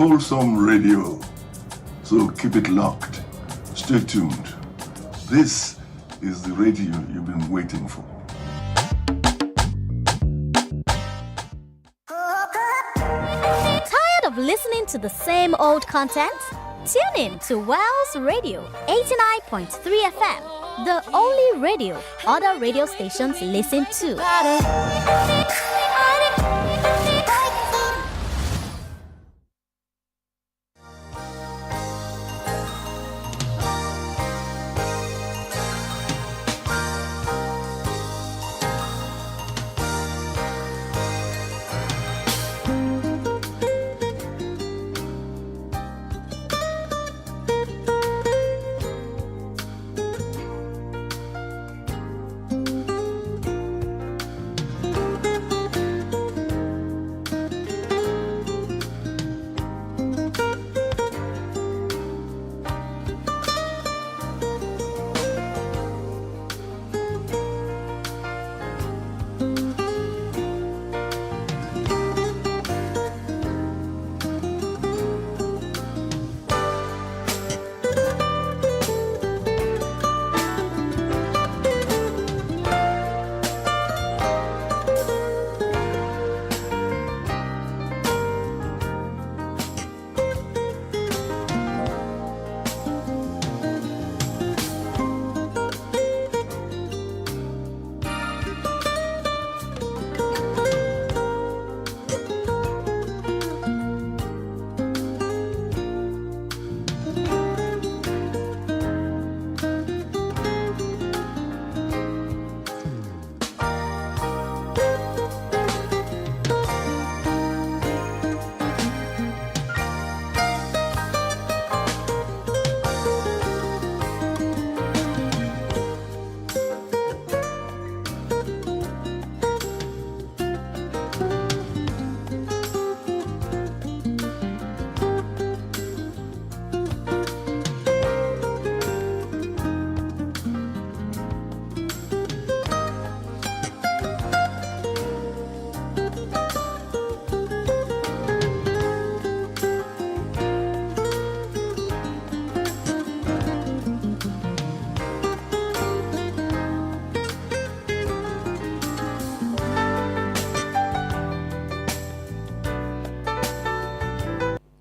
wholesome radio. So keep it locked. Stay tuned. This is the radio you've been waiting for. Tired of listening to the same old content? Tune in to Wells Radio 89.3 FM, the only radio other radio stations listen to.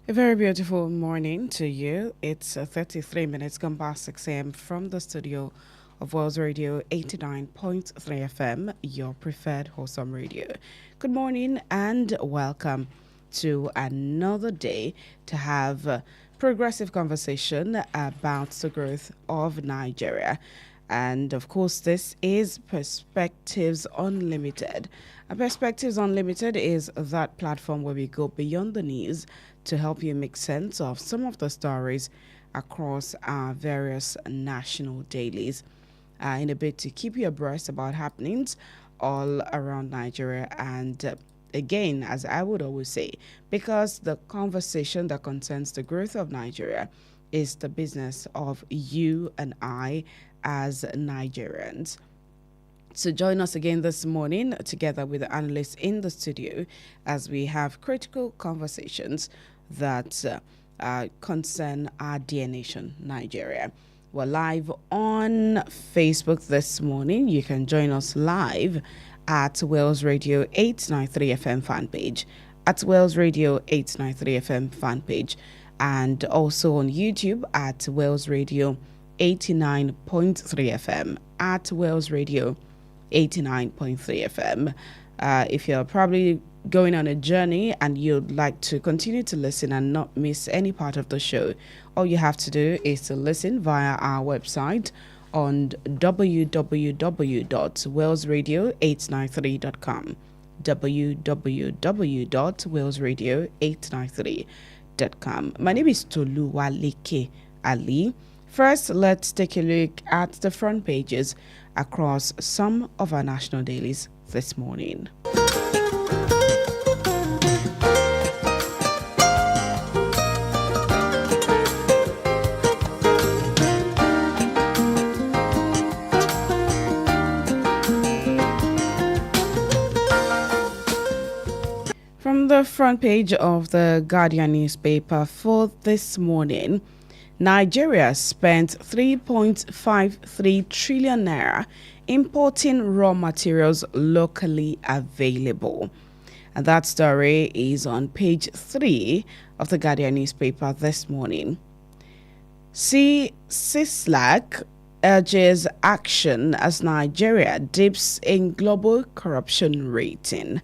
A very beautiful morning to you. It's 33 minutes gone past 6 a.m. from the studio of World Radio 89.3 FM, your preferred wholesome radio. Good morning and welcome to another day to have a progressive conversation about the growth of Nigeria. And of course, this is Perspectives Unlimited. And Perspectives Unlimited is that platform where we go beyond the news to help you make sense of some of the stories across our various national dailies in a bid to keep you abreast about happenings all around Nigeria. And again, as I would always say, because the conversation that concerns the growth of Nigeria is the business of you and I as Nigerians. So join us again this morning together with the analysts in the studio as we have critical conversations that concern our dear nation, Nigeria. We're live on Facebook this morning. You can join us live at Wales Radio 893 FM fan page, at Wales Radio 893 FM fan page, and also on YouTube at Wales Radio 89.3 FM, at Wales Radio 89.3 FM. If you're probably going on a journey and you'd like to continue to listen and not miss any part of the show, all you have to do is to listen via our website on www.walesradio893.com, www.walesradio893.com. My name is Toluwaleke Alli. First, let's take a look at the front pages across some of our national dailies this morning. From the front page of the Guardian newspaper for this morning, Nigeria spent 3.53 trillion naira importing raw materials locally available. And that story is on page 3 of the Guardian newspaper this morning. CISLAC urges action as Nigeria dips in global corruption rating.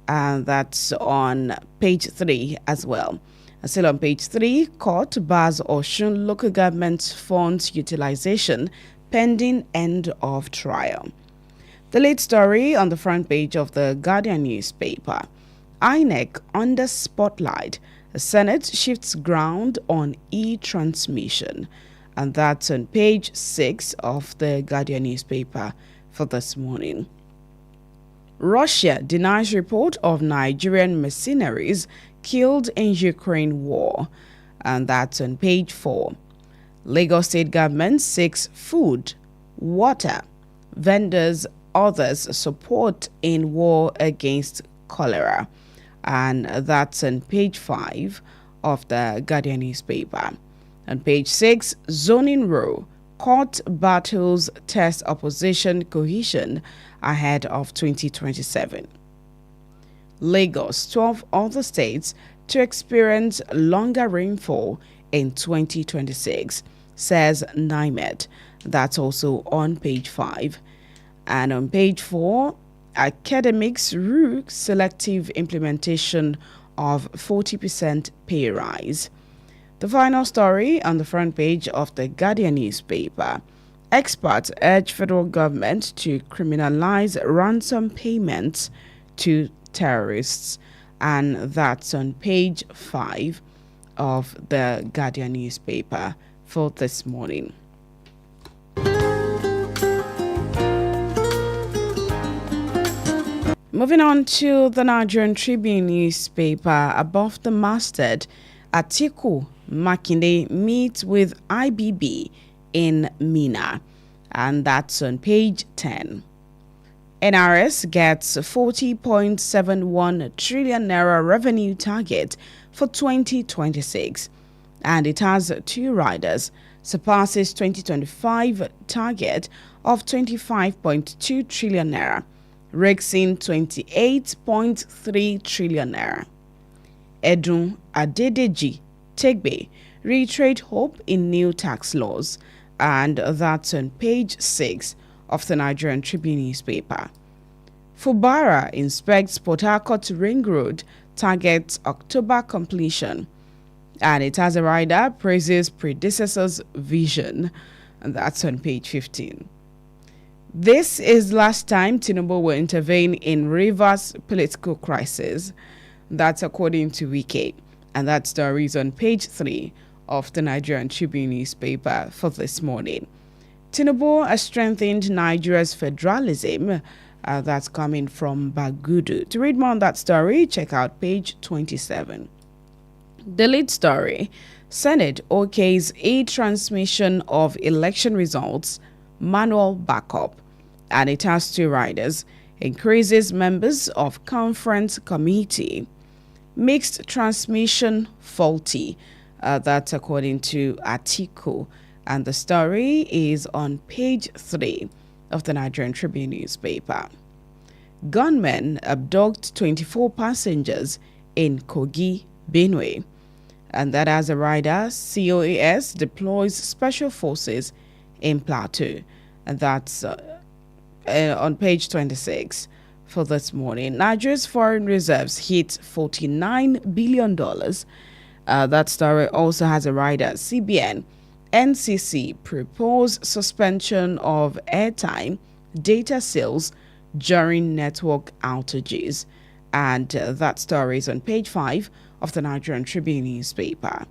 And that's on page 3 as well. Still on page 3, court bars Osun local government funds utilization pending end of trial. The lead story on the front page of the Guardian newspaper. INEC under spotlight. The Senate shifts ground on e-transmission. And that's on page 6 of the Guardian newspaper for this morning. Russia denies report of Nigerian mercenaries killed in Ukraine war. And that's on page 4. Lagos state government seeks food, water, vendors, others support in war against cholera. And that's on page 5 of the Guardian newspaper. On page 6, zoning row, court battles test opposition cohesion ahead of 2027. Lagos, 12 other states to experience longer rainfall in 2026, says NIMET. That's also on page 5. And on page 4, academics rue selective implementation of 40% pay rise. The final story on the front page of the Guardian newspaper. Experts urge federal government to criminalize ransom payments to terrorists. And that's on page 5 of the Guardian newspaper for this morning. Moving on to the Nigerian Tribune newspaper. Above the masthead, Atiku Makinde meets with IBB in Mina, and that's on page 10. NRS gets 40.71 trillion naira revenue target for 2026, and it has 2 riders, surpasses 2025 target of 25.2 trillion naira, rakes in 28.3 trillion naira. Edun Adedeji Tegbe reiterate hope in new tax laws, and that's on page 6 of the Nigerian Tribune newspaper. Fubara inspects Port Harcourt Ring Road, targets October completion, and it has a rider praises predecessor's vision, and that's on page 15. This is last time Tinubu will intervene in Rivers political crisis. That's according to Wike, and that story is on page 3 of the Nigerian Tribune newspaper for this morning. Tinubu has strengthened Nigeria's federalism. That's coming from Bagudu. To read more on that story, check out page 27. The lead story, Senate okays e-transmission of election results, manual backup, and it has 2 riders, increases members of conference committee, mixed transmission faulty. That's according to Atiku. And the story is on page 3 of the Nigerian Tribune newspaper. Gunmen abduct 24 passengers in Kogi, Benue. And that as a rider, COAS deploys special forces in Plateau. And that's on page 26 for this morning. Nigeria's foreign reserves hit $49 billion. That story also has a rider, CBN. NCC propose suspension of airtime data sales during network outages. And that story is on page 5 of the Nigerian Tribune newspaper.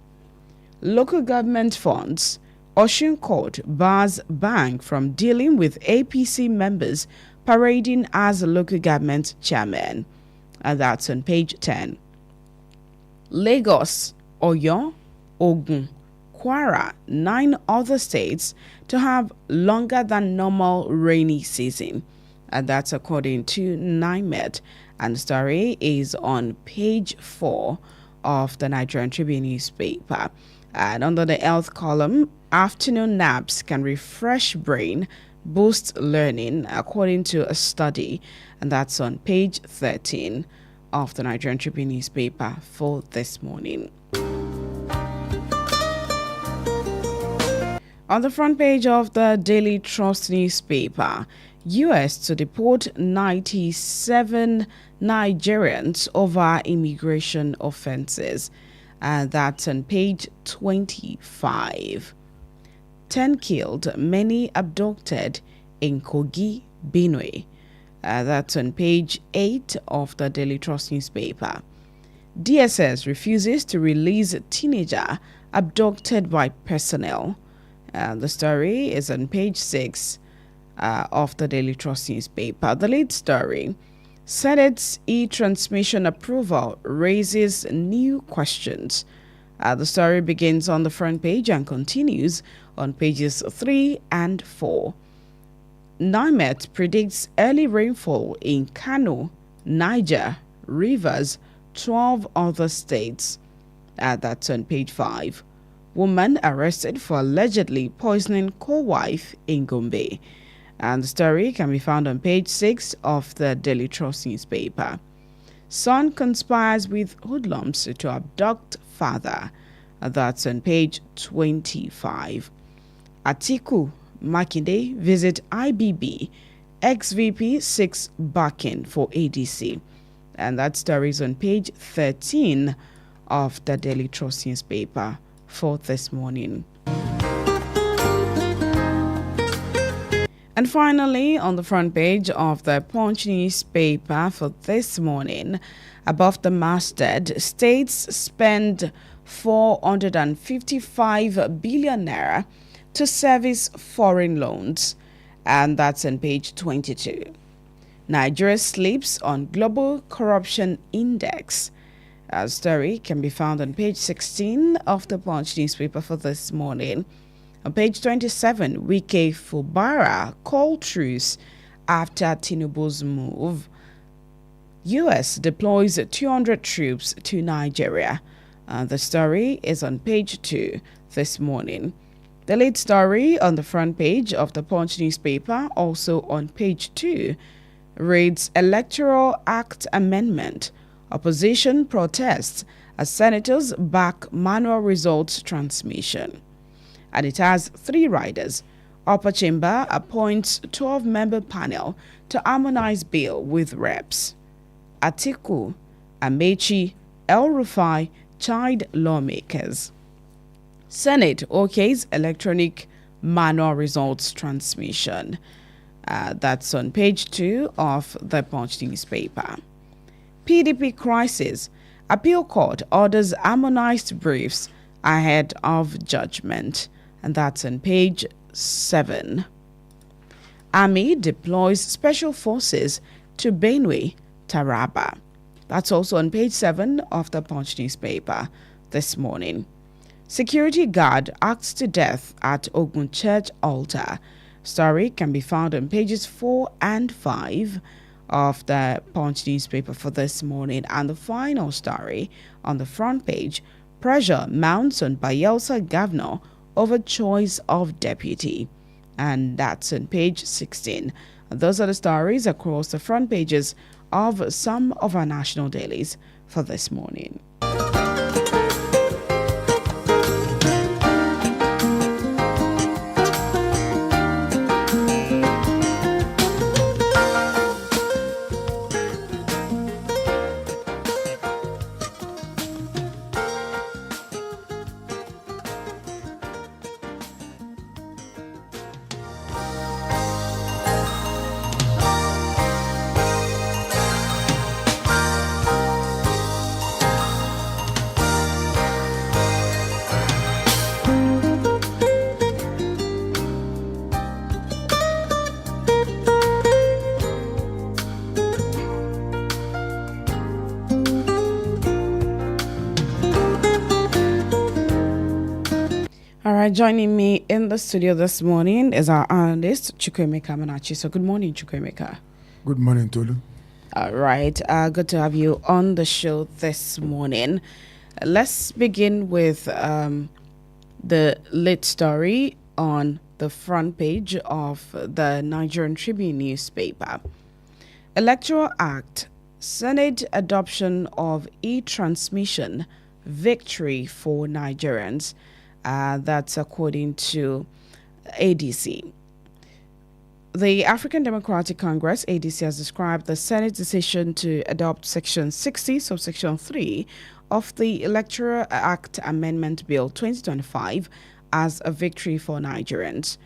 Local government funds. Osun Court bars bank from dealing with APC members parading as a local government chairman. And that's on page 10. Lagos, Oyo, Ogun, Kwara, 9 other states to have longer than normal rainy season. And that's according to NIMET. And the story is on page 4 of the Nigerian Tribune newspaper. And under the health column, afternoon naps can refresh brain, boost learning, according to a study. And that's on page 13 of the Nigerian Tribune newspaper for this morning. On the front page of the Daily Trust newspaper, U.S. to deport 97 Nigerians over immigration offenses. That's on page 25. 10 killed, many abducted in Kogi, Benue. That's on page 8 of the Daily Trust newspaper. DSS refuses to release teenager abducted by personnel. The story is on page 6 of the Daily Trust newspaper. The lead story, Senate's e-transmission approval raises new questions. The story begins on the front page and continues on pages 3 and 4. NIMET predicts early rainfall in Kano, Niger, Rivers, 12 other states. That's on page 5. Woman arrested for allegedly poisoning co-wife in Gombe. And the story can be found on page 6 of the Daily Trust newspaper. Son conspires with hoodlums to abduct father. That's on page 25. Atiku Makinde visit IBB. Ex-VP seeks backing for ADC. And that story is on page 13 of the Daily Trust newspaper for this morning. And finally, on the front page of the Punch newspaper for this morning, above the masthead, states spend 455 billion naira to service foreign loans. And that's on page 22. Nigeria sleeps on Global Corruption Index. Our story can be found on page 16 of the Punch newspaper for this morning. On page 27, Wike Fubara called truce after Tinubu's move. U.S. deploys 200 troops to Nigeria. The story is on page 2 this morning. The lead story on the front page of the Punch newspaper, also on page 2, reads Electoral Act Amendment. Opposition protests as senators back manual results transmission. And it has 3 riders. Upper Chamber appoints 12-member panel to harmonize bill with reps. Atiku, Amechi, El-Rufai chide lawmakers. Senate okays electronic manual results transmission. That's on page 2 of the Punch newspaper. PDP crisis. Appeal court orders harmonized briefs ahead of judgment. And that's on page 7. Army deploys special forces to Benue, Taraba. That's also on page 7 of the Punch newspaper this morning. Security guard acts to death at Ogun Church altar. Story can be found on pages 4 and 5 of the Punch newspaper for this morning. And the final story on the front page, pressure mounts on Bayelsa governor over choice of deputy. And that's on page 16. Those are the stories across the front pages of some of our national dailies for this morning. All right, joining me in the studio this morning is our analyst, Chukwuemeka Manachi. So good morning, Chukwuemeka. Good morning, Tolu. All right. Good to have you on the show this morning. Let's begin with the lead story on the front page of the Nigerian Tribune newspaper. Electoral Act, Senate adoption of e-transmission, victory for Nigerians. That's according to ADC. The African Democratic Congress, ADC, has described the Senate's decision to adopt Section 60, subsection 3 of the Electoral Act Amendment Bill 2025 as a victory for Nigerians.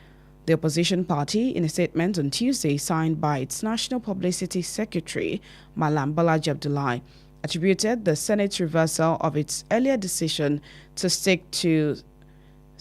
The opposition party, in a statement on Tuesday signed by its National Publicity Secretary, Malam Balaji Abdullahi, attributed the Senate's reversal of its earlier decision to stick to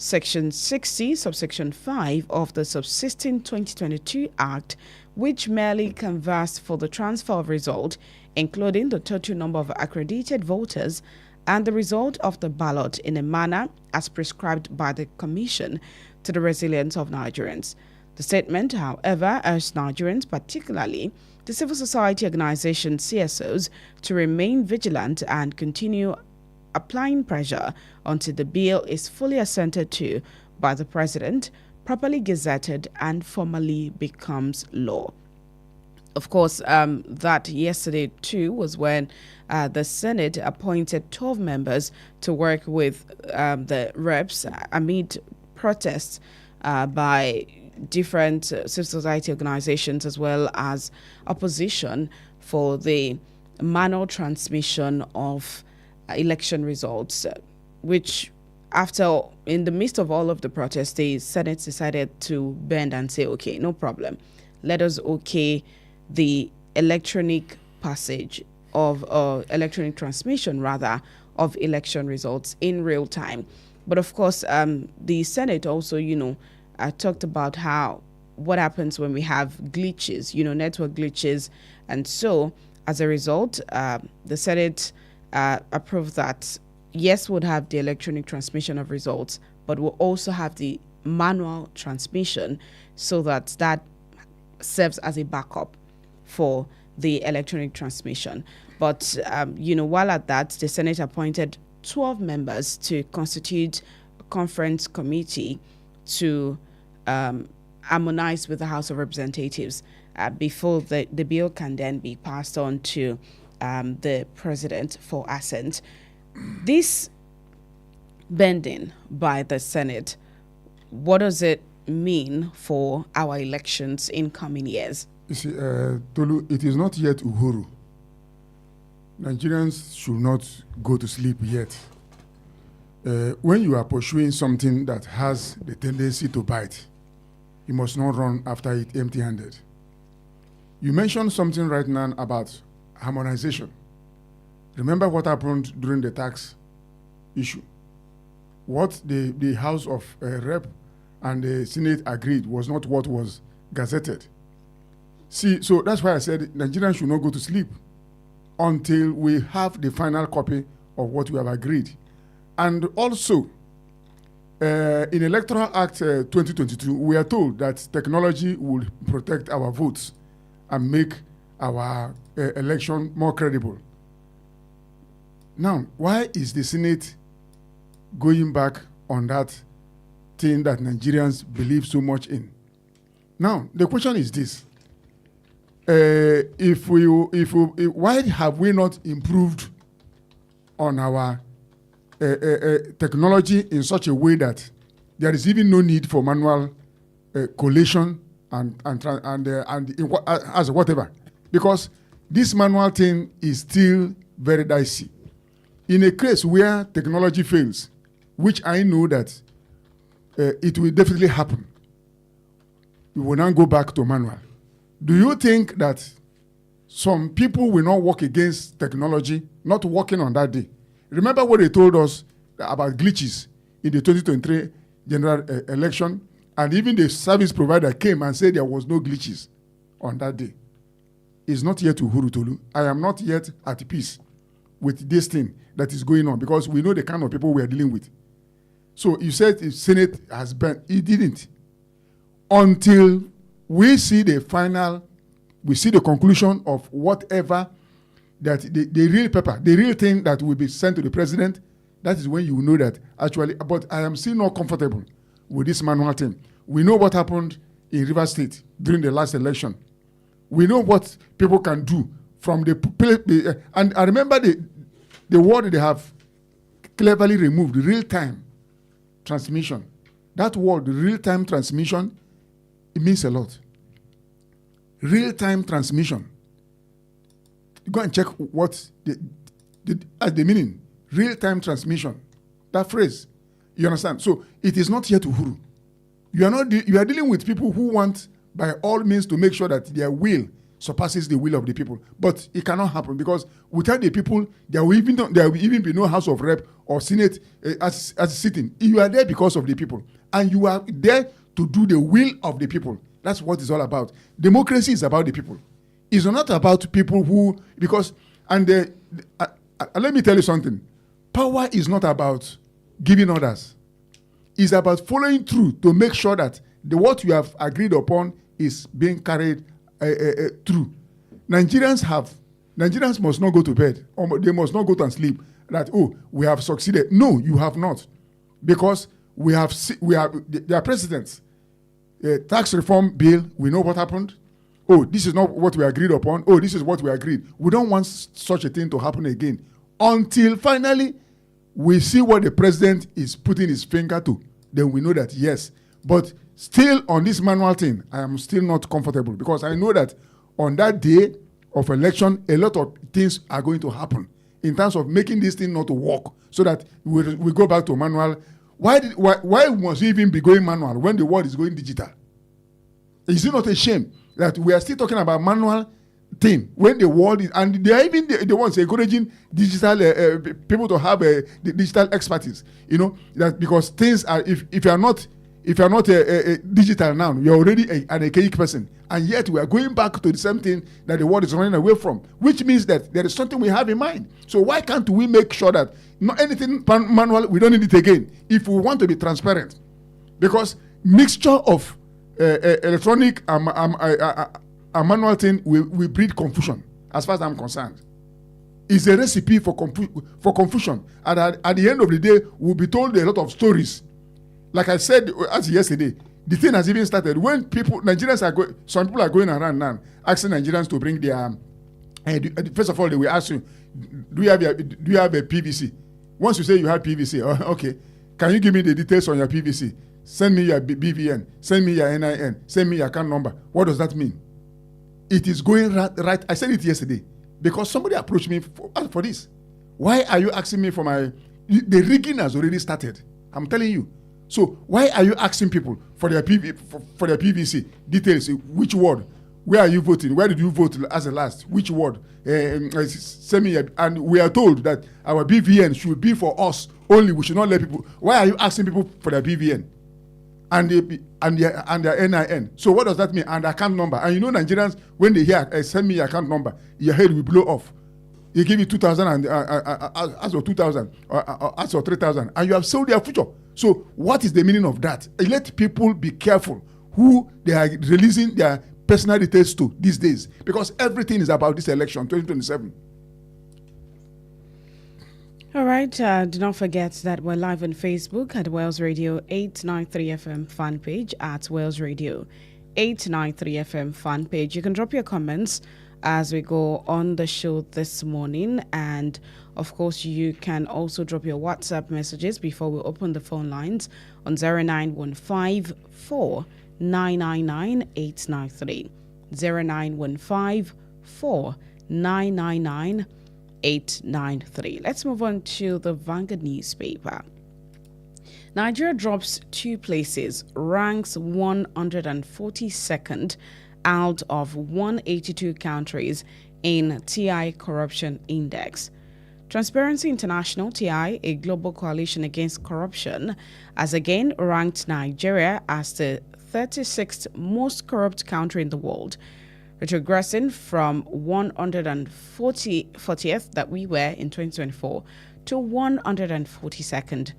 Section 60, subsection 5 of the subsisting 2022 Act, which merely canvassed for the transfer of result, including the total number of accredited voters and the result of the ballot in a manner as prescribed by the Commission to the resilience of Nigerians. The statement, however, urged Nigerians, particularly the civil society organization CSOs, to remain vigilant and continue applying pressure until the bill is fully assented to by the President, properly gazetted, and formally becomes law. Of course, that yesterday too was when the Senate appointed 12 members to work with the reps amid protests by different civil society organizations as well as opposition for the manual transmission of election results, which in the midst of all of the protests, the Senate decided to bend and say, okay, no problem. Let us okay the electronic passage of electronic transmission rather of election results in real time. But of course, the Senate also, talked about what happens when we have glitches, network glitches. And so as a result, the Senate approved that, yes, would have the electronic transmission of results, but will also have the manual transmission so that serves as a backup for the electronic transmission. But, while at that, the Senate appointed 12 members to constitute a conference committee to harmonize with the House of Representatives before the bill can then be passed on to the President for assent. This bending by the Senate, what does it mean for our elections in coming years? You see, Tolu, it is not yet Uhuru. Nigerians should not go to sleep yet. When you are pursuing something that has the tendency to bite, you must not run after it empty-handed. You mentioned something right now about harmonization. Remember what happened during the tax issue? What the House of Rep and the Senate agreed was not what was gazetted. See, so that's why I said Nigerians should not go to sleep until we have the final copy of what we have agreed. And also, in Electoral Act 2022, we are told that technology will protect our votes and make our election more credible. Now, why is the Senate going back on that thing that Nigerians believe so much in? Now, the question is this. Why have we not improved on our technology in such a way that there is even no need for manual collation as whatever? Because this manual thing is still very dicey. In a case where technology fails, which I know that it will definitely happen, we will now go back to manual. Do you think that some people will not work against technology, not working on that day? Remember what they told us about glitches in the 2023 general election, and even the service provider came and said there was no glitches on that day. It's not yet Uhuru Tolu. I am not yet at peace with this thing that is going on because we know the kind of people we are dealing with. So you said the Senate has been, it didn't. Until we see the final we see the conclusion of whatever that the real paper, the real thing that will be sent to the president, that is when you will know that actually, but I am still not comfortable with this manual thing. We know what happened in Rivers State during the last election. We know what people can do from and I remember the word they have cleverly removed, real-time transmission. That word, real-time transmission, it means a lot. Real-time transmission. Go and check what the meaning. Real-time transmission. That phrase. You understand? So it is not here to huru. You are dealing with people who want by all means to make sure that their will surpasses the will of the people. But it cannot happen because without the people, there will even be no House of Rep or Senate as sitting. You are there because of the people. And you are there to do the will of the people. That's what it's all about. Democracy is about the people. It's not about people who, because, let me tell you something. Power is not about giving orders. It's about following through to make sure that what you have agreed upon is being carried through. Nigerians must not go to bed, or they must not go to sleep that, oh, we have succeeded. No, you have not. Because their presidents, tax reform bill, we know what happened. Oh, this is not what we agreed upon. Oh, this is what we agreed. We don't want such a thing to happen again until finally we see what the president is putting his finger to. Then we know that, yes. But still on this manual thing, I am still not comfortable because I know that on that day of election, a lot of things are going to happen in terms of making this thing not to work so that we go back to manual. Why must we even be going manual when the world is going digital? Is it not a shame that we are still talking about manual thing when the world is, and they are even the ones encouraging digital people to have the digital expertise, that because things are, if you are not digital now, you're already an archaic person, and yet we are going back to the same thing that the world is running away from, which means that there is something we have in mind. So why can't we make sure that not anything manual, we don't need it again if we want to be transparent? Because mixture of electronic a manual thing will breed confusion, as far as I'm concerned. It's a recipe for confusion. And at the end of the day, we'll be told a lot of stories. Like I said as yesterday, the thing has even started when some people are going around now asking Nigerians to bring their. First of all, they will ask you, do you have a PVC? Once you say you have PVC, okay, can you give me the details on your PVC? Send me your BVN, send me your NIN, send me your account number. What does that mean? It is going right. I said it yesterday because somebody approached me for this. Why are you asking me for the rigging has already started. I'm telling you. So why are you asking people for their PVC details? Which ward? Where are you voting? Where did you vote as a last? Which ward? Send me and we are told that our BVN should be for us only. We should not let people. Why are you asking people for their BVN? And their NIN. So what does that mean? And account number. And Nigerians, when they hear send me your account number, your head will blow off. They give you 2,000 and as of 2,000 or as of 3,000, and you have sold their future. So what is the meaning of that? Let people be careful who they are releasing their personal details to these days, because everything is about this election 2027. All right, do not forget that we're live on Facebook at Wales Radio 893 FM fan page, at Wales Radio 893 FM fan page. You can drop your comments as we go on the show this morning, and of course you can also drop your WhatsApp messages before we open the phone lines on 0915 4999 893 0915 4999 893. Let's move on to the Vanguard newspaper. Nigeria drops 2 places, ranks 142nd out of 182 countries in TI Corruption Index. Transparency International, TI, a global coalition against corruption, has again ranked Nigeria as the 36th most corrupt country in the world, retrogressing from 140th that we were in 2024 to 142nd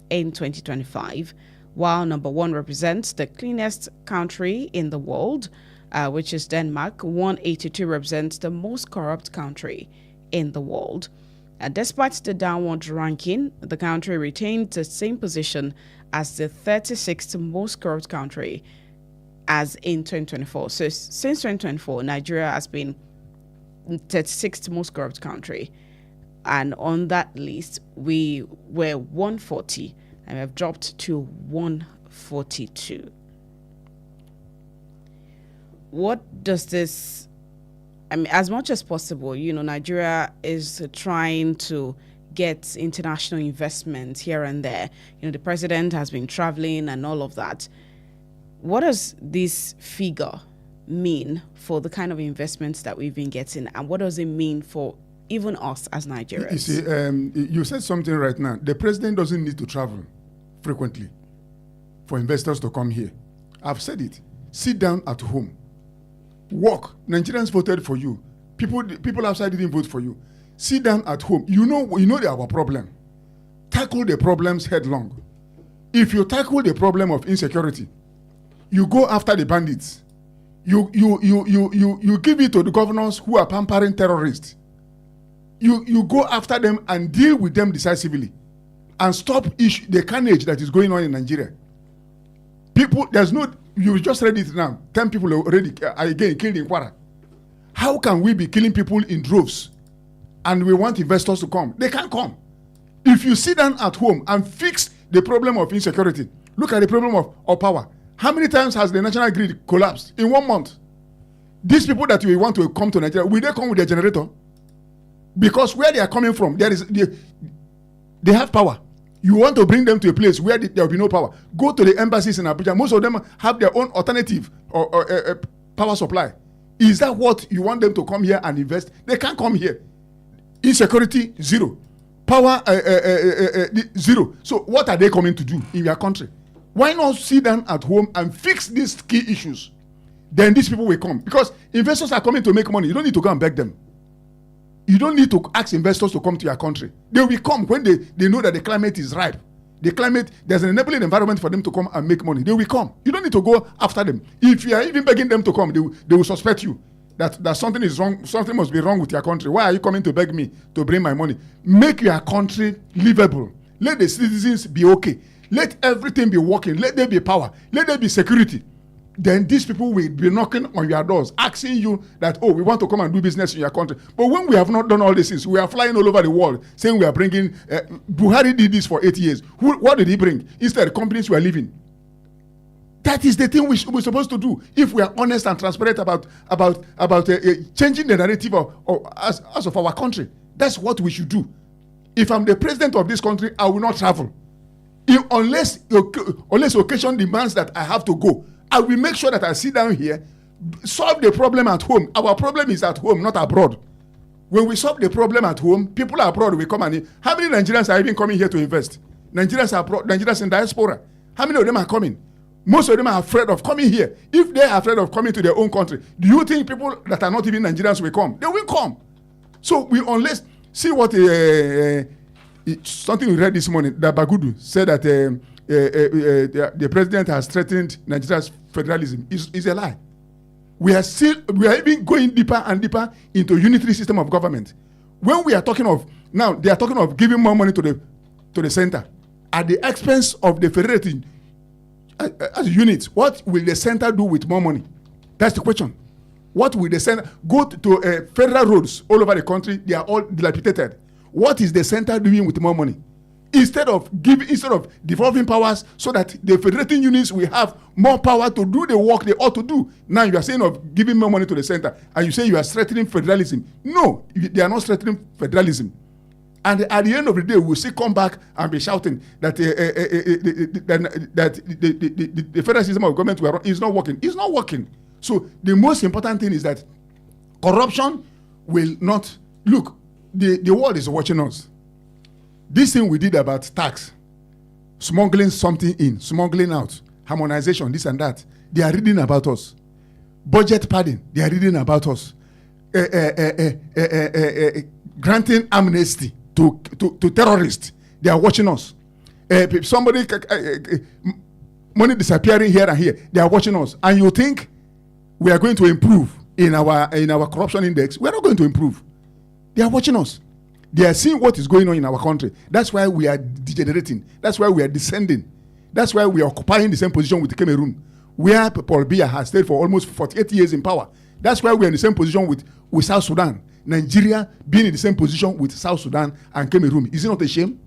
in 2025. While number 1 represents the cleanest country in the world, which is Denmark. 182 represents the most corrupt country in the world. Despite the downward ranking, the country retained the same position as the 36th most corrupt country as in 2024. So since 2024, Nigeria has been 36th most corrupt country. And on that list, we were 140 and we have dropped to 142. What does this, as much as possible, Nigeria is trying to get international investment here and there. The president has been traveling and all of that. What does this figure mean for the kind of investments that we've been getting? And what does it mean for even us as Nigerians? You see, you said something right now. The president doesn't need to travel frequently for investors to come here. I've said it. Sit down at home. Work. Nigerians voted for you. People outside didn't vote for you. Sit down at home. You know our problem. Tackle the problems headlong. If you tackle the problem of insecurity, you go after the bandits. You give it to the governors who are pampering terrorists. You go after them and deal with them decisively and stop the carnage that is going on in Nigeria. You just read it now. 10 people already again killed in Kwara. How can we be killing people in droves and we want investors to come? They can't come. If you sit down at home and fix the problem of insecurity, look at the problem of power. How many times has the national grid collapsed in 1 month? These people that we want to come to Nigeria, will they come with their generator? Because where they are coming from, they have power. You want to bring them to a place where there will be no power. Go to the embassies in Abuja. Most of them have their own alternative or power supply. Is that what you want them to come here and invest? They can't come here. Insecurity, zero. Power, zero. So what are they coming to do in your country? Why not sit down at home and fix these key issues? Then these people will come. Because investors are coming to make money. You don't need to go and beg them. You don't need to ask investors to come to your country. They will come when they know that the climate is ripe. There's an enabling environment for them to come and make money. They will come. You don't need to go after them. If you are even begging them to come, they will suspect you that something is wrong, something must be wrong with your country. Why are you coming to beg me to bring my money? Make your country livable. Let the citizens be okay. Let everything be working. Let there be power. Let there be security. Then these people will be knocking on your doors, asking you that, we want to come and do business in your country. But when we have not done all these things, we are flying all over the world saying we are bringing, Buhari did this for 8 years. What did he bring? Instead, companies were leaving. That is the thing we're supposed to do if we are honest and transparent about changing the narrative of our country. That's what we should do. If I'm the president of this country, I will not travel. Unless occasion demands that I have to go. I will make sure that I sit down here, solve the problem at home. Our problem is at home, not abroad. When we solve the problem at home, people abroad will come and... How many Nigerians are even coming here to invest? Nigerians in diaspora. How many of them are coming? Most of them are afraid of coming here. If they are afraid of coming to their own country, do you think people that are not even Nigerians will come? They will come. So unless... See what... something we read this morning, that Bagudu said that the president has threatened Nigeria's federalism. Is a lie. We are even going deeper and deeper into unitary system of government. When we are talking of now, they are talking of giving more money to the center at the expense of the federating as a unit. What will the center do with more money? That's the question. What will the center go to federal roads all over the country? They are all dilapidated. What is the center doing with more money? Instead of devolving powers so that the federating units will have more power to do the work they ought to do. Now you are saying of giving more money to the center and you say you are threatening federalism. No, they are not threatening federalism. And at the end of the day, we'll still come back and be shouting that the federal system of government is not working. It's not working. So the most important thing is that corruption will not... Look, the world is watching us. This thing we did about tax, smuggling something in, smuggling out, harmonization, this and that, they are reading about us. Budget padding, they are reading about us. Granting amnesty to terrorists, they are watching us. Somebody, money disappearing here and here, they are watching us. And you think we are going to improve in our corruption index. We are not going to improve. They are watching us. They are seeing what is going on in our country. That's why we are degenerating. That's why we are descending. That's why we are occupying the same position with Cameroon, where Paul Biya has stayed for almost 48 years in power. That's why we are in the same position with South Sudan. Nigeria being in the same position with South Sudan and Cameroon. Is it not a shame?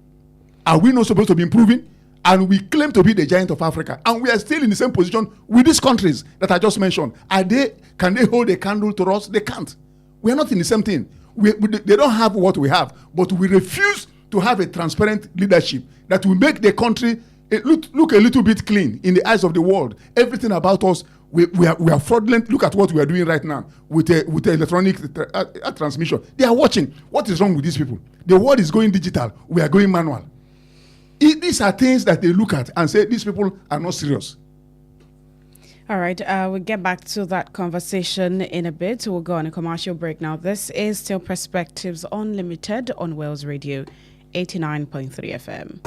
Are we not supposed to be improving? And we claim to be the giant of Africa. And we are still in the same position with these countries that I just mentioned. Can they hold a candle to us? They can't. We are not in the same thing. They don't have what we have, but we refuse to have a transparent leadership that will make the country look a little bit clean in the eyes of the world. Everything about us, we are fraudulent. Look at what we are doing right now with electronic transmission. They are watching. What is wrong with these people? The world is going digital. We are going manual. These are things that they look at and say, these people are not serious. All right, we'll get back to that conversation in a bit. We'll go on a commercial break now. This is still Perspectives Unlimited on Wales Radio 89.3 FM.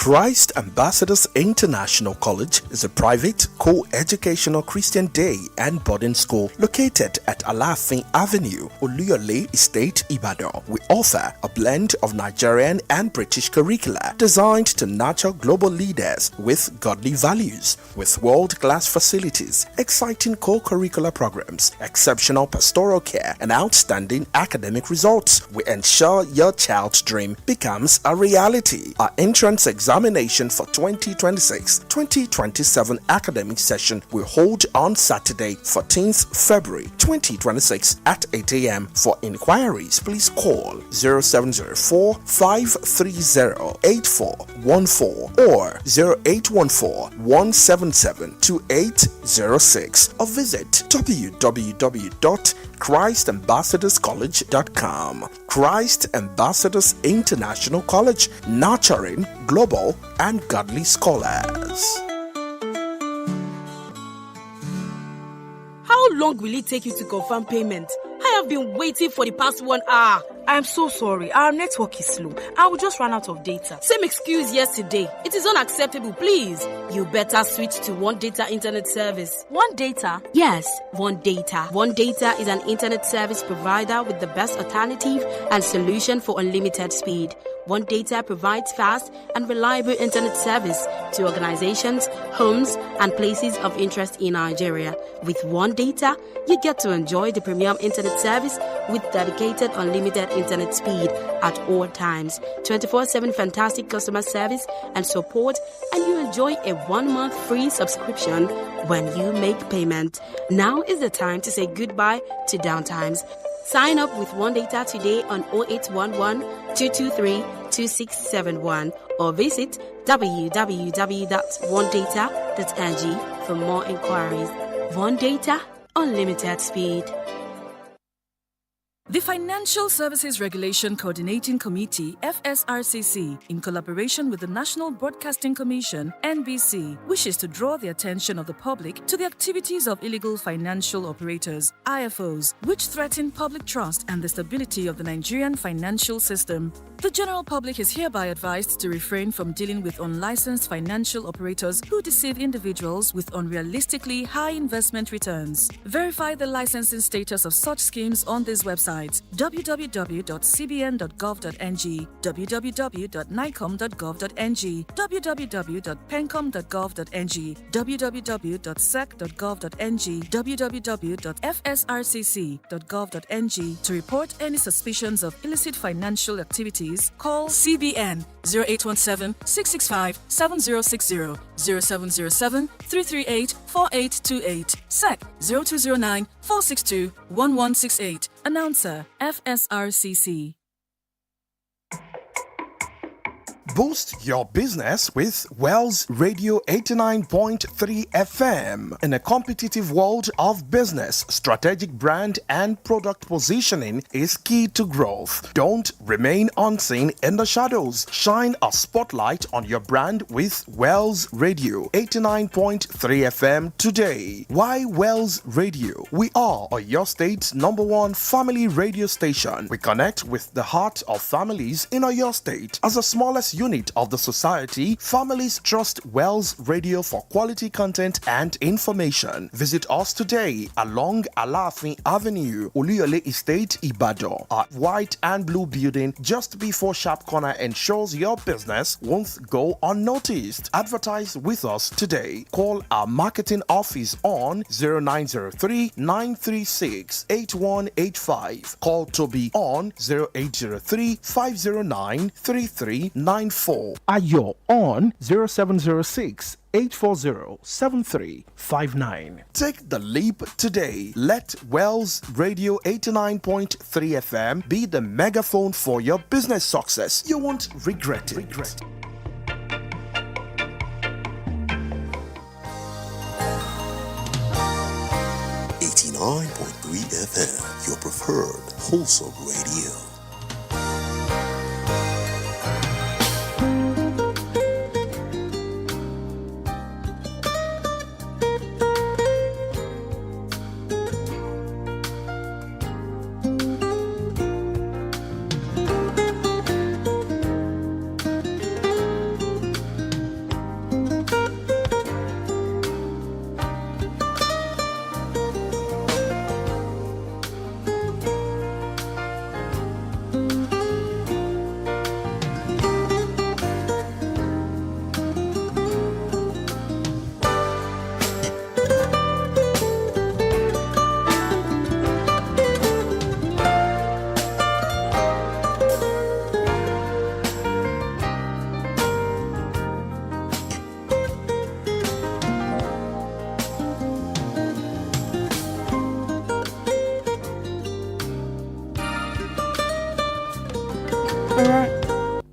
Christ Ambassadors International College is a private, co-educational Christian day and boarding school located at Alafin Avenue, Oluyole Estate, Ibadan. We offer a blend of Nigerian and British curricula designed to nurture global leaders with godly values. With world-class facilities, exciting co-curricular programs, exceptional pastoral care, and outstanding academic results, we ensure your child's dream becomes a reality. Our entrance examination for 2026-2027 academic session will hold on Saturday, 14th February 2026 at 8 a.m. For inquiries, please call 0704-530-8414 or 0814-177-2806 or visit www.christambassadorscollege.com. Christ Ambassadors International College, nurturing global and godly scholars. How long will it take you to confirm payment? I have been waiting for the past 1 hour. I'm so sorry. Our network is slow. I will just run out of data. Same excuse yesterday. It is unacceptable, please. You better switch to One Data Internet Service. One Data? Yes, One Data. One Data is an internet service provider with the best alternative and solution for unlimited speed. One Data provides fast and reliable internet service to organizations, homes, and places of interest in Nigeria. With One Data, you get to enjoy the premium internet service with dedicated unlimited internet speed at all times, 24/7 fantastic customer service and support, and you enjoy a 1-month free subscription when you make payment. Now is the time to say goodbye to downtimes. Sign up with One Data today on 0811 223 2671 or visit www.onedata.ng for more inquiries. One Data, unlimited speed. The Financial Services Regulation Coordinating Committee, FSRCC, in collaboration with the National Broadcasting Commission, NBC, wishes to draw the attention of the public to the activities of illegal financial operators, IFOs, which threaten public trust and the stability of the Nigerian financial system. The general public is hereby advised to refrain from dealing with unlicensed financial operators who deceive individuals with unrealistically high investment returns. Verify the licensing status of such schemes on this website: www.cbn.gov.ng, www.nicom.gov.ng, www.pencom.gov.ng, www.sec.gov.ng, www.fsrcc.gov.ng. To report any suspicions of illicit financial activities, call CBN 0817-665-7060, 0707-338-4828, SEC 0209-462-1168. Announcer, FSRCC. Boost your business with Wells Radio 89.3 FM. In a competitive world of business, strategic brand and product positioning is key to growth. Don't remain unseen in the shadows. Shine a spotlight on your brand with Wells Radio 89.3 FM today. Why Wells Radio? We are your state's #1 family radio station. We connect with the heart of families in your state. As the smallest unit of the society, families trust Wells Radio for quality content and information. Visit us today along Alafin Avenue, Oluyole Estate, Ibadan. Our white and blue building just before Sharp Corner ensures your business won't go unnoticed. Advertise with us today. Call our marketing office on 0903 936 8185. Call Toby on 0803 509 3394. Ayo on 0706 840-7359. Take the leap today. Let Wells Radio 89.3 FM be the megaphone for your business success. You won't regret it. 89.3 FM, your preferred wholesome radio.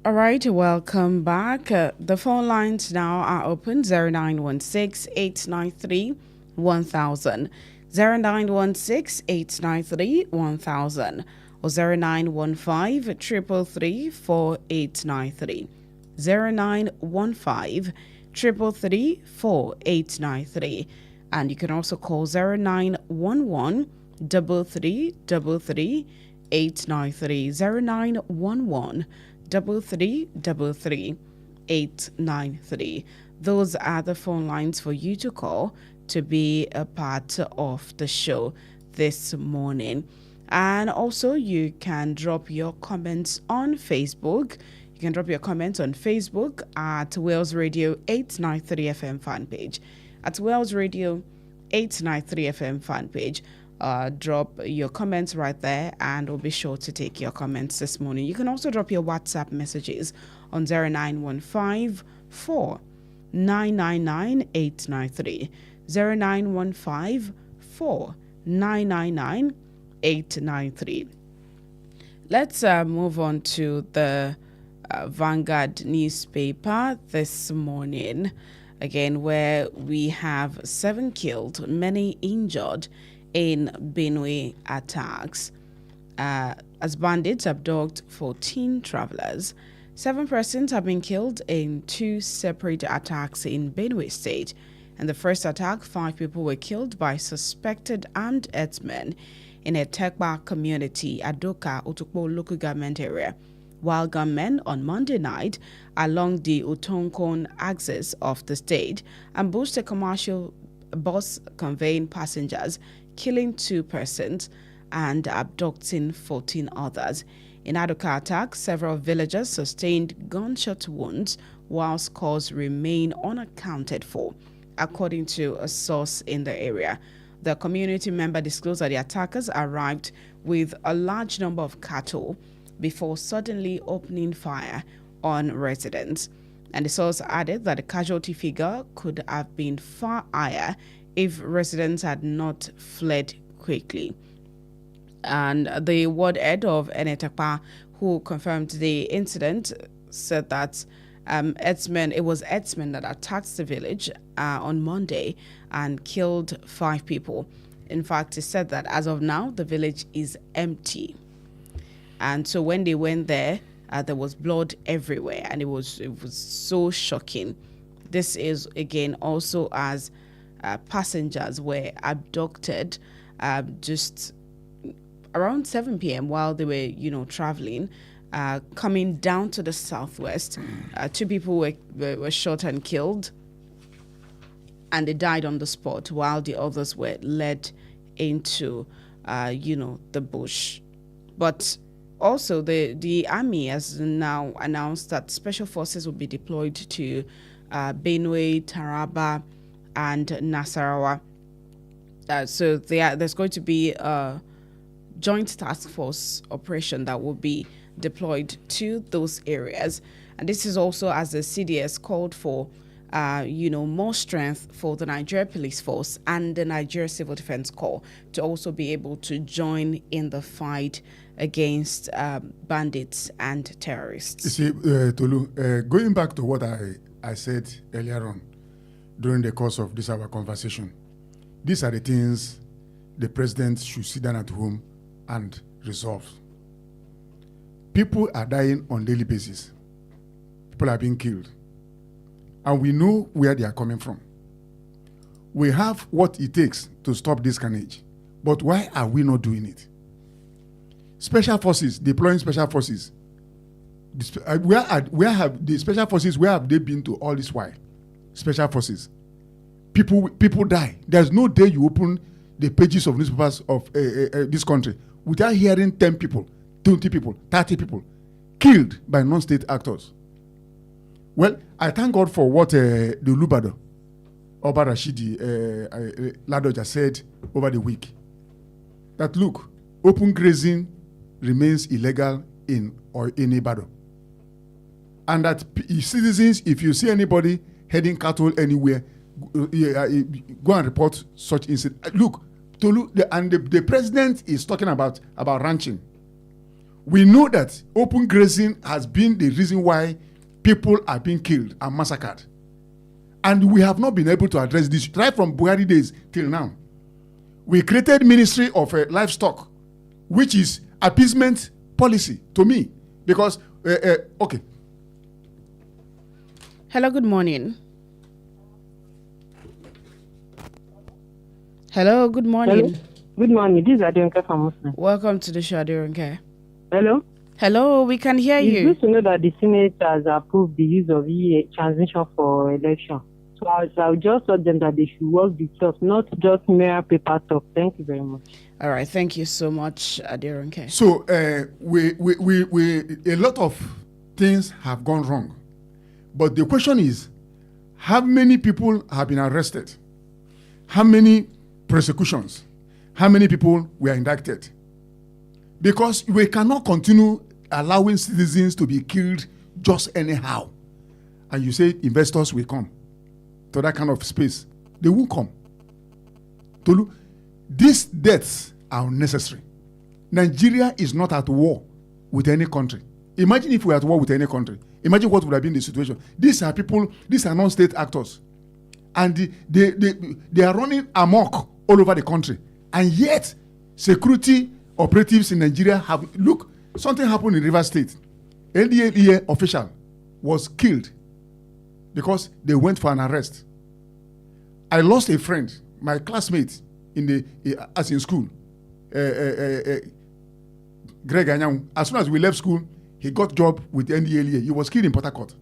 All right, welcome back. The phone lines now are open 0916 893 1000, 0916 893 1000, or 0915 333 4893, 0915 333 4893, and you can also call 0911 3333 893, 0911 3333 893. Those are the phone lines for you to call to be a part of the show this morning. And also you can drop your comments on Facebook. You can drop your comments on Facebook at Wells Radio 893 FM fan page. At Wells Radio 893 FM fan page. Drop your comments right there and we'll be sure to take your comments this morning. You can also drop your WhatsApp messages on 0915 4999 893, 0915 4999 893. Let's move on to the Vanguard newspaper this morning, again, where we have 7 killed, many injured in Benue attacks. As bandits abduct 14 travelers, 7 persons have been killed in 2 separate attacks in Benue State. In the first attack, 5 people were killed by suspected armed herdsmen in a Tekba community, Adoka, Otukpo local government area, while gunmen on Monday night along the Utonkon axis of the state ambushed a commercial bus conveying passengers, killing 2 persons and abducting 14 others. In Adoka attack, several villagers sustained gunshot wounds while scores remain unaccounted for, according to a source in the area. The community member disclosed that the attackers arrived with a large number of cattle before suddenly opening fire on residents. And the source added that the casualty figure could have been far higher if residents had not fled quickly. And the ward head of Enetakpa, who confirmed the incident, said that It was herdsmen that attacked the village on Monday and killed 5 people. In fact, it said that as of now, the village is empty. And so when they went there was blood everywhere, and it was so shocking. This is again also as passengers were abducted just around 7 p.m. while they were, traveling, coming down to the southwest. 2 people were shot and killed, and they died on the spot, while the others were led into, the bush. But also, the army has now announced that special forces will be deployed to Benue, Taraba, and Nasarawa. So there's going to be a joint task force operation that will be deployed to those areas. And this is also as the CDS called for, more strength for the Nigeria Police Force and the Nigeria Civil Defense Corps to also be able to join in the fight against bandits and terrorists. You see, Tolu, going back to what I said earlier on during the course of this our conversation, these are the things the president should sit down at home and resolve. People are dying on a daily basis. People are being killed. And we know where they are coming from. We have what it takes to stop this carnage. But why are we not doing it? Special forces, deploying special forces. Where have the special forces, where have they been to all this while? Special forces. People die. There's no day you open the pages of newspapers of this country without hearing 10 people, 20 people, 30 people killed by non-state actors. Well, I thank God for what the Lubado, Oba Rashidi Ladoja said over the week. That look, open grazing remains illegal in Ibadan. And that citizens, if you see anybody heading cattle anywhere, go and report such incident. Look, the president is talking about ranching. We know that open grazing has been the reason why people are being killed and massacred. And we have not been able to address this right from Buhari days till now. We created Ministry of Livestock, which is appeasement policy to me. Because, okay. Hello, good morning. Hello, good morning. Hello? Good morning. This is Adionke from Muslim. Welcome to the show, Adionke. Hello? Hello, we can hear you. It's good to know that the Senate has approved the use of transmission for election. So I'll just tell them that they should work the talk, not just mere paper talk. Thank you very much. All right, thank you so much, Adionke. So a lot of things have gone wrong. But the question is, how many people have been arrested? How many prosecutions? How many people were indicted? Because we cannot continue allowing citizens to be killed just anyhow. And you say investors will come to that kind of space. They won't come. Tolu, these deaths are unnecessary. Nigeria is not at war with any country. Imagine if we were at war with any country. Imagine what would have been the situation. These are people, these are non-state actors. And they are running amok all over the country. And yet, security operatives in Nigeria have... Look, something happened in Rivers State. NDLEA official was killed because they went for an arrest. I lost a friend, my classmate, as in school. Greg Anyang. As soon as we left school, he got job with NDLEA. He was killed in Port Harcourt.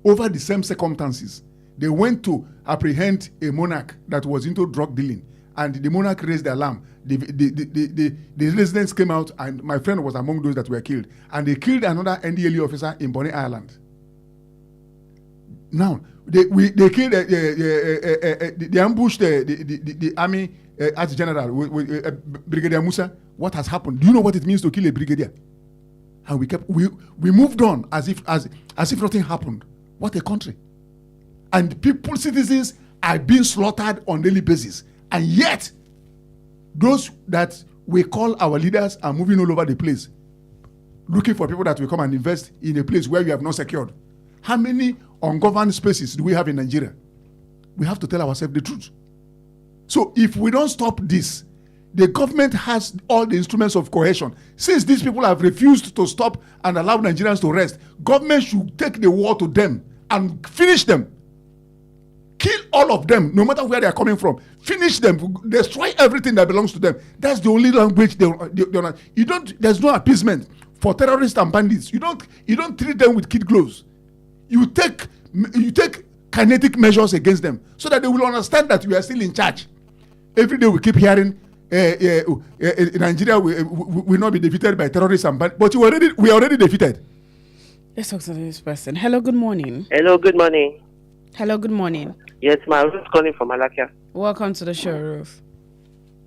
Over the same circumstances, they went to apprehend a monarch that was into drug dealing, and the monarch raised the alarm. The residents came out, and my friend was among those that were killed. And they killed another NDLEA officer in Bonny Island. Now, they killed, they ambushed the army as general, Brigadier Musa. What has happened? Do you know what it means to kill a brigadier? And we moved on as if nothing happened. What a country. And citizens are being slaughtered on a daily basis. And yet, those that we call our leaders are moving all over the place, looking for people that will come and invest in a place where you have not secured. How many ungoverned spaces do we have in Nigeria? We have to tell ourselves the truth. So if we don't stop this, the government has all the instruments of coercion. Since these people have refused to stop and allow Nigerians to rest, government should take the war to them and finish them. Kill all of them, no matter where they are coming from. Finish them, destroy everything that belongs to them. That's the only language you don't. There's no appeasement for terrorists and bandits. You don't treat them with kid gloves. You take kinetic measures against them so that they will understand that we are still in charge. Every day we keep hearing Nigeria will not be defeated by terrorists and bandits, but we are already defeated. Let's talk to this person. Hello, good morning. Hello, good morning. Hello, good morning. Yes, ma. Ruth calling from Alakia. Welcome to the show, Ruth.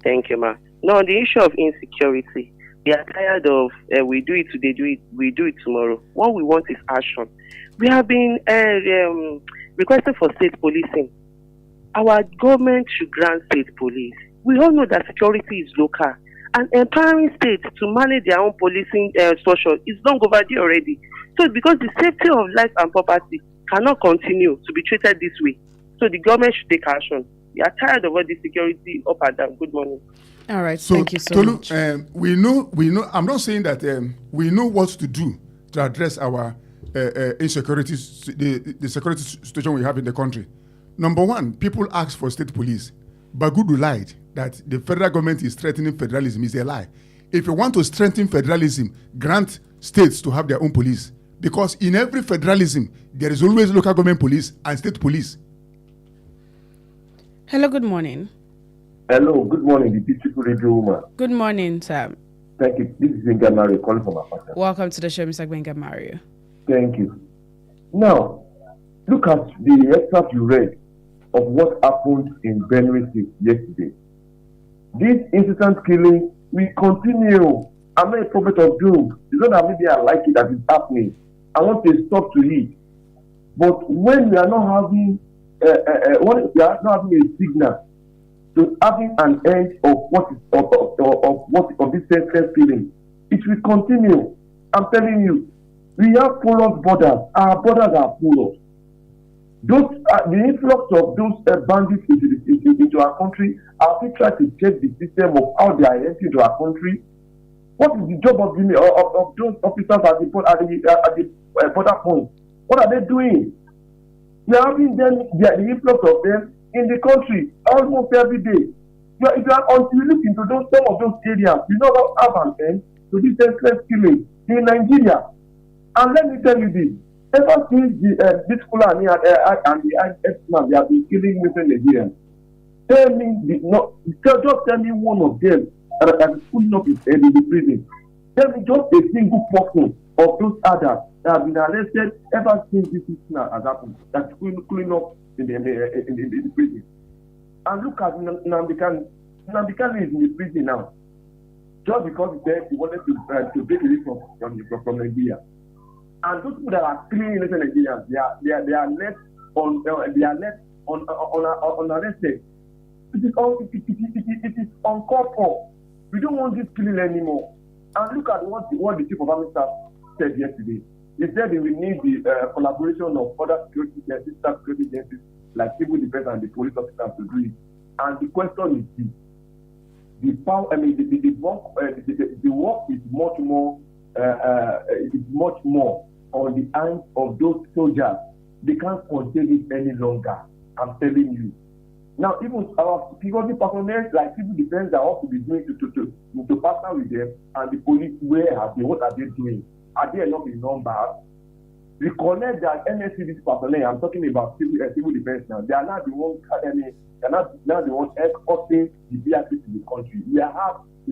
Thank you, ma. Now, on the issue of insecurity, we are tired of we do it today, we do it tomorrow. What we want is action. We have been requesting for state policing. Our government should grant state police. We all know that security is local, and empowering states to manage their own policing structure is long overdue already. So, because the safety of life and property cannot continue to be treated this way, so the government should take action. We are tired of all the security up and down. Good morning. All right, so, thank you so much. We know. I'm not saying that we know what to do to address our insecurity, the security situation we have in the country. Number one, people ask for state police. Bagudu lied that the federal government is threatening federalism. Is a lie. If you want to strengthen federalism, grant states to have their own police. Because in every federalism, there is always local government police and state police. Hello, good morning. Hello, good morning, the beautiful radio woman. Good morning, Sam. Thank you. This is Benga Mario calling from Apata. Welcome to the show, Mr. Benga Mario. Thank you. Now, look at the extract you read of what happened in Benue State yesterday. This incident killing will continue. I'm not a prophet of doom. It's not that maybe I like it that it's happening. I want to stop to it. But when we are not having when we are not having a signal to having an end of what is of this senseless killing, it will continue. I'm telling you, we have porous borders. Our borders are porous. Those the influx of those bandits into our country. Are we trying to check the system of how they are entering into our country? What is the job of those officers at the border point? What are they doing? We are having them, the influx of them in the country almost every day. Until you look into some of those areas, you know how have an end to this senseless killing in Nigeria. And let me tell you this: ever since this Fulani and the IS-man, they have been killing Muslim Nigerians. Just tell me one of them that is pulling up in the prison. Tell me just a single person of those others that have been arrested ever since this incident has happened, that's pulling up in the prison. And look at Nnamdi Kanu. Nnamdi Kanu is in the prison now, just because he said he wanted to break away from Nigeria. And those people that are killing innocent Nigerians, they are left unarrested. It is uncalled for. We don't want this killing anymore. And look at what the chief of army staff said yesterday. He said they will need the collaboration of other security agencies like civil defense and the police officers to do it. And the question is this: the work is much more on the hands of those soldiers. They can't contain it any longer. I'm telling you. Now, even our security personnel like civil defense are also be doing to partner with them, and the police, what are they doing? Are they enough in numbers? Reconnect that NSCDC personnel, I'm talking about civil defense now, they are not the ones escorting the VIP to the country. We're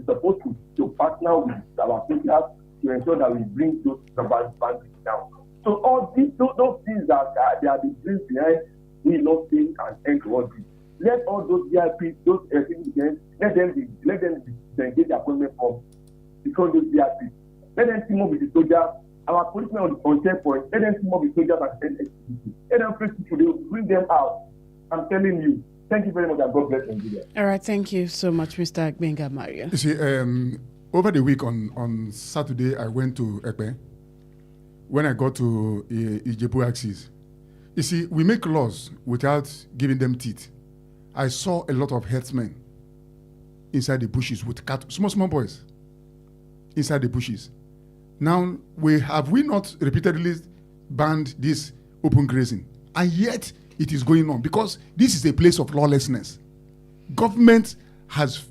supposed to partner with our soldiers to ensure that we bring those bandits down. So all those things that they are the brains behind, we not think and end towards it. Let all those VIP, those civil defense, let them engage the appointment from because those VIP. Let them team up with the soldiers. Our policemen on checkpoint, let them team up with soldiers at NSCDC. Let them face people, they will bring them out. I'm telling you. Thank you very much and God bless Nigeria. All right, thank you so much, Mr. Benga Mario. You see, over the week on Saturday, I went to Ekpe, when I got to Ijebu axis. You see, we make laws without giving them teeth. I saw a lot of herdsmen inside the bushes with cattle, small boys inside the bushes. Now, have we not repeatedly banned this open grazing? And yet, it is going on because this is a place of lawlessness. Government is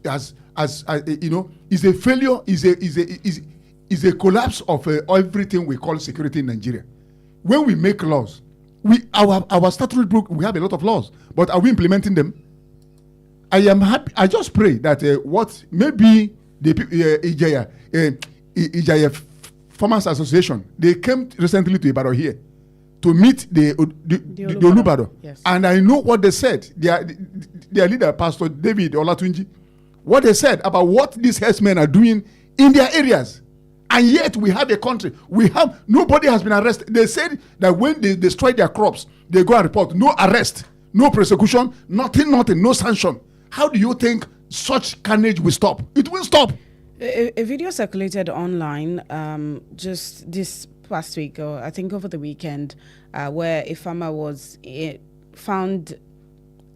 a failure, is a collapse of everything we call security in Nigeria. When we make laws, our statutory book, we have a lot of laws, but are we implementing them? I am happy. I just pray that what maybe the Ijaya Farmers Association, they came recently to Ibadan here to meet the Olubado. Yes. And I know what they said. Their leader, Pastor David Olatunji, what they said about what these herdsmen are doing in their areas. And yet we have a country. Nobody has been arrested. They said that when they destroy their crops, they go and report. No arrest, no prosecution, nothing, no sanction. How do you think such carnage will stop? It will stop. A video circulated online just this past week, or I think over the weekend, where a farmer was found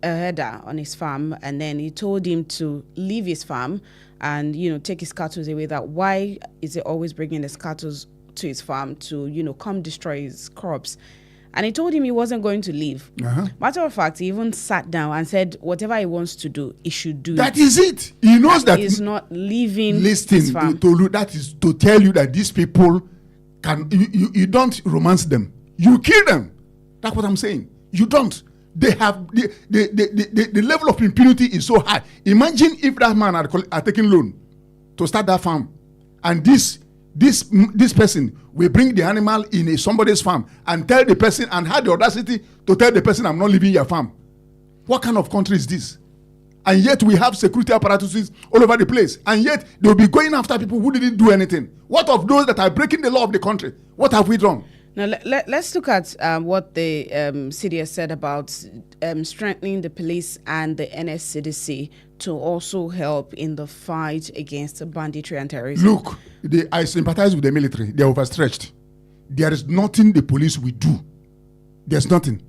a herder on his farm, and then he told him to leave his farm and take his cattle away. That why is he always bringing his cattle to his farm to come destroy his crops? And he told him he wasn't going to leave. Matter of fact, he even sat down and said whatever he wants to do, he should do. That is it. He knows that he's not leaving. Listen, that is to tell you that these people you don't romance them. You kill them. That's what I'm saying. You don't. They have the level of impunity is so high. Imagine if that man had taken loan to start that farm, and this person will bring the animal in somebody's farm and tell the person, and had the audacity to tell the person, I'm not leaving your farm. What kind of country is this? And yet we have security apparatuses all over the place, and yet they'll be going after people who didn't do anything. What of those that are breaking the law of the country? What have we done? Now, let's look at what the city has said about strengthening the police and the NSCDC to also help in the fight against banditry and terrorism. Look, I sympathize with the military. They're overstretched. There is nothing the police will do. There's nothing.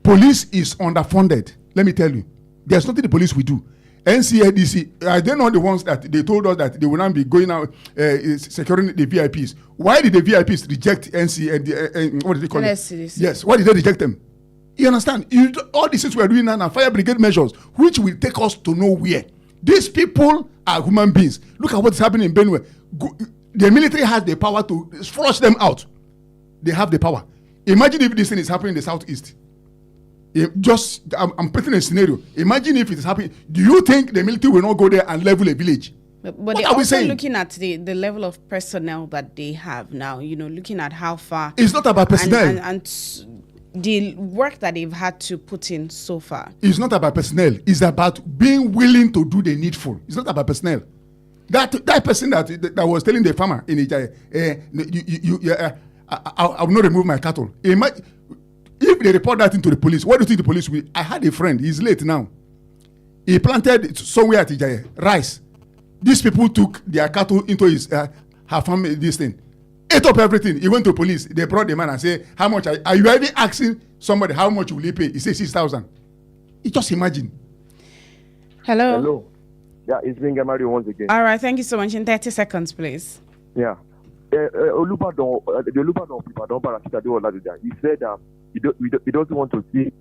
Police is underfunded. Let me tell you. There's nothing the police will do. NCADC, are they not the ones that they told us that they will not be going out securing the VIPs? Why did the VIPs reject what did they call it? Yes, why did they reject them? You understand? All these things we are doing now are fire brigade measures, which will take us to nowhere. These people are human beings. Look at what's happening in Benue. The military has the power to flush them out. They have the power. Imagine if this thing is happening in the southeast. I'm putting a scenario. Imagine if it is happening. Do you think the military will not go there and level a village? But they're also looking at the level of personnel that they have now, looking at how far. It's not about personnel. And the work that they've had to put in so far. It's not about personnel. It's about being willing to do the needful. It's not about personnel. That person that was telling the farmer in Ijaya, I will not remove my cattle. If they report that into the police, what do you think the police will? I had a friend, he's late now. He planted somewhere at Ijaya, rice. These people took their cattle into her farm, this thing. Ate up everything. He went to police. They brought the man and said, how much are you even asking somebody how much will he pay? He said 6,000. You just imagine. Hello. Yeah, it's being Mario once again. All right, thank you so much. In 30 seconds, please. Yeah. Olubadon of Ibadan Barakita Dewoladida, he said he doesn't want to see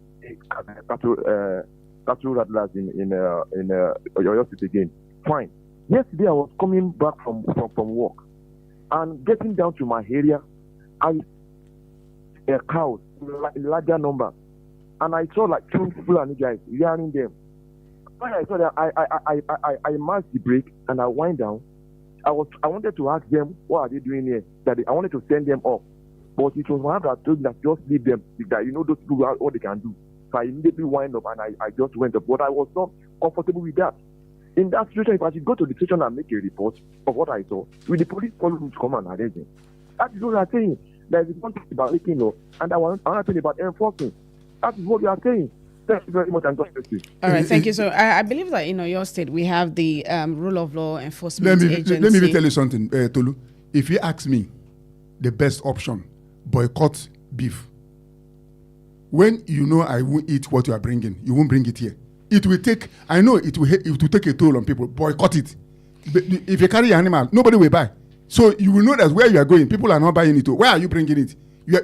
cattle rattlers in Oyo State again. Fine. Yesterday I was coming back from work and getting down to my area, I saw cows in larger numbers, and I saw like two Fulani guys rearing them. When I saw that, I marked the brake and I wind down. I wanted to ask them what are they doing here. I wanted to send them off, but it was my hand that told me that just leave them. That those people what they can do. So I immediately wind up and I just went up. But I was not comfortable with that. In that situation, if I should go to the station and make a report of what I saw, will the police follow me to come and arrest me? That is what we are saying. There is one thing about making law, and another thing about enforcing. That is what we are saying. Thank you very much, and God bless you. All right, thank you. So I believe that in your state we have the rule of law enforcement agency. Let me tell you something, Tolu. If you ask me, the best option boycott beef. When you know I won't eat what you are bringing, you won't bring it here. It will take, I know it will take a toll on people. Boycott it. But if you carry an animal, nobody will buy. So you will know that where you are going, people are not buying it. Where are you bringing it?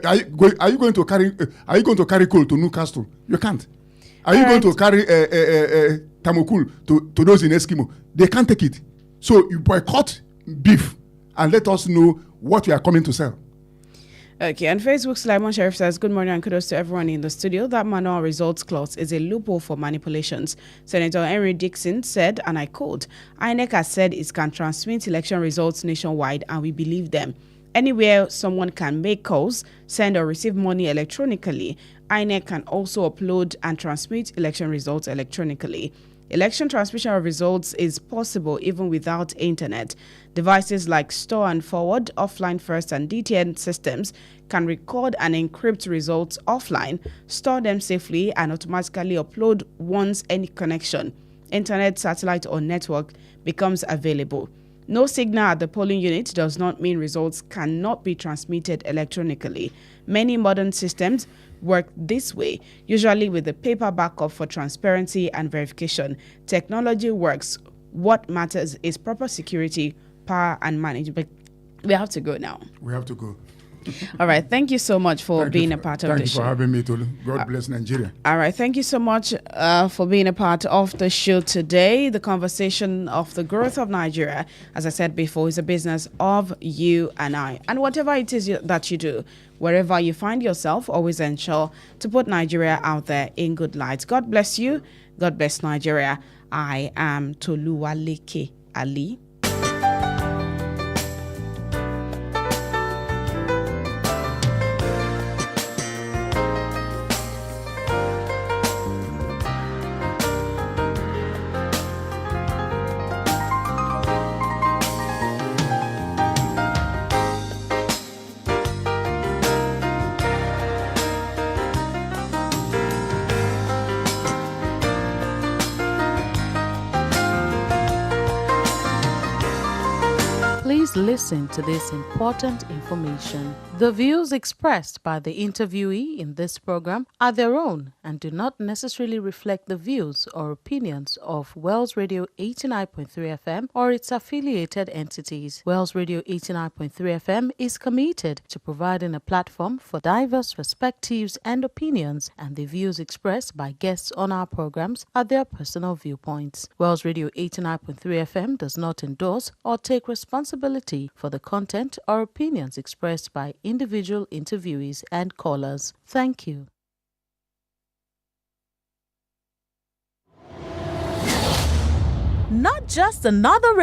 Are you going to carry coal to Newcastle? You can't. Are you going to carry tamokul to those in Eskimo? They can't take it. So you boycott beef and let us know what you are coming to sell. Okay, on Facebook, Sulaiman Sheriff says, good morning and kudos to everyone in the studio. That manual results clause is a loophole for manipulations. Senator Henry Dixon said, and I quote, INEC has said it can transmit election results nationwide and we believe them. Anywhere someone can make calls, send or receive money electronically, INEC can also upload and transmit election results electronically. Election transmission of results is possible even without internet. Devices like store and forward, offline first, and DTN systems can record and encrypt results offline, store them safely, and automatically upload once any connection, internet, satellite, or network becomes available. No signal at the polling unit does not mean results cannot be transmitted electronically. Many modern systems work this way, usually with the paper backup for transparency and verification. Technology works. What matters is proper security, power, and management. We have to go now. We have to go. All right. Thank you so much for being a part of the show. Thank you for having me, Tolu. God bless Nigeria. All right. Thank you so much for being a part of the show today. The conversation of the growth of Nigeria, as I said before, is a business of you and I. And whatever it is that you do, wherever you find yourself, always ensure to put Nigeria out there in good light. God bless you. God bless Nigeria. I am Toluwaleke Alli. Please listen to this important information. The views expressed by the interviewee in this program are their own and do not necessarily reflect the views or opinions of Wells Radio 89.3 FM or its affiliated entities. Wells Radio 89.3 FM is committed to providing a platform for diverse perspectives and opinions, and the views expressed by guests on our programs are their personal viewpoints. Wells Radio 89.3 FM does not endorse or take responsibility for the content or opinions expressed by individual interviewees and callers. Thank you. Not just another